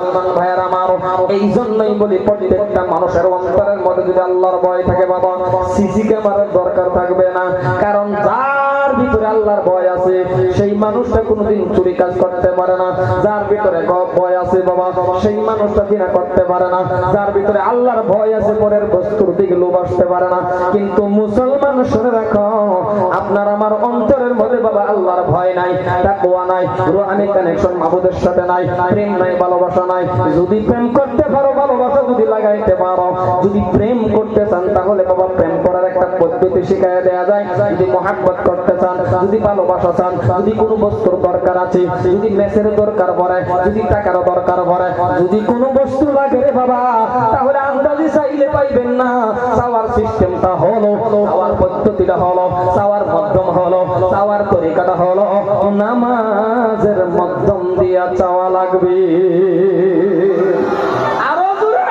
ভাইয়ের আমার, এই জন্যই বলি প্রত্যেকটা মানুষের অন্তরের মধ্যে যদি আল্লাহর ভয় থাকে বাবা, সিসি ক্যামেরার দরকার থাকবে না। কারণ যার ভিতরে আল্লাহর ভয় আছে সেই মানুষটা কোনোদিন চুরি কাজ করতে পারে না। যার ভিতরে ভয় আছে বাবা, সেই মানুষটা জিনা করতে পারে না। যার ভিতরে আল্লাহর ভয় আছে পরের বস্তুর দিকে লোভ আসতে পারে না। কিন্তু মুসলমান শুনে রাখো, আপনার আমার অন্তরের মধ্যে বাবা আল্লাহর ভয় নাই, তাকওয়া নাই, রুহানি কানেকশন মাবুদের সাথে নাই, প্রেম নাই, ভালোবাসা নাই। যদি প্রেম করতে পারো, ভালোবাসা যদি লাগাইতে পারো, যদি প্রেম করতে চান তাহলে বাবা প্রেম করার একটা পদ্ধতি শিখাইয়া দেয়া যায়। যদি মহাব্বত করতে চান, যদি ভালোবাসা চান, যদি কোনো বস্তুর দরকার আছে, যদি মেসের দরকার পড়ে, যদি টাকার দরকার পড়ে, যদি কোনো বস্তু লাগে রে বাবা, তাহলে আন্দাজি চাইলে পাইবেন না। চাওয়ার সিস্টেমটা হলো, চাওয়ার পদ্ধতিটা হলো, চাওয়ার মাধ্যম হলো, চাওয়ার তরিকাটা হলো নামাজের মাধ্যম দিয়া চাওয়া লাগবে। আরো জোরে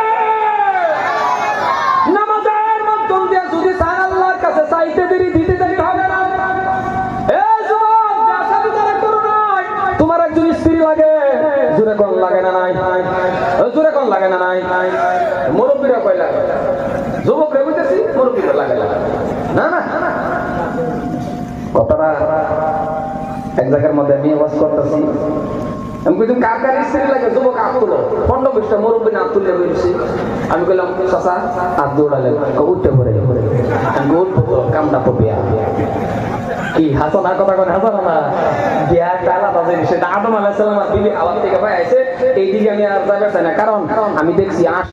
নামাজের মাধ্যম দিয়া যদি চান আল্লাহর কাছে চাইতে দেরি দিতে দেরি হবে না। এই যুবক, আশা তো তারা করো নাই, তোমার একজন স্ত্রী লাগে, জোরে কোন লাগে না নাই, জোরে কোন লাগে না নাই, মুরব্বীরা কয় লাগে, যুবক রে বুঝতেছি, মুরব্বীরা লাগে না না কথাটা এক জায়গার মধ্যে আমি আওয়াজ করতেছি। আমি কইলাম কার কার স্ত্রী লাগে, যুবক হাত তুলো, 15-20টা মুরব্বী না তুলে বলছি। আমি কইলাম চাচা হাত দৌড়ালে উঠতে পড়ে, আমি উঠবো তো কামটা পপিয়া কি হাসানা কথা কথা হাসানা না বিয়া একটা আলাদা জিনিস। সেটা আদম আলাইহিস সালাম আর বিবি হাওয়া থেকে পাই আইছে, এই দিকে আমি আর যাবে চাই না। কারণ আমি দেখছি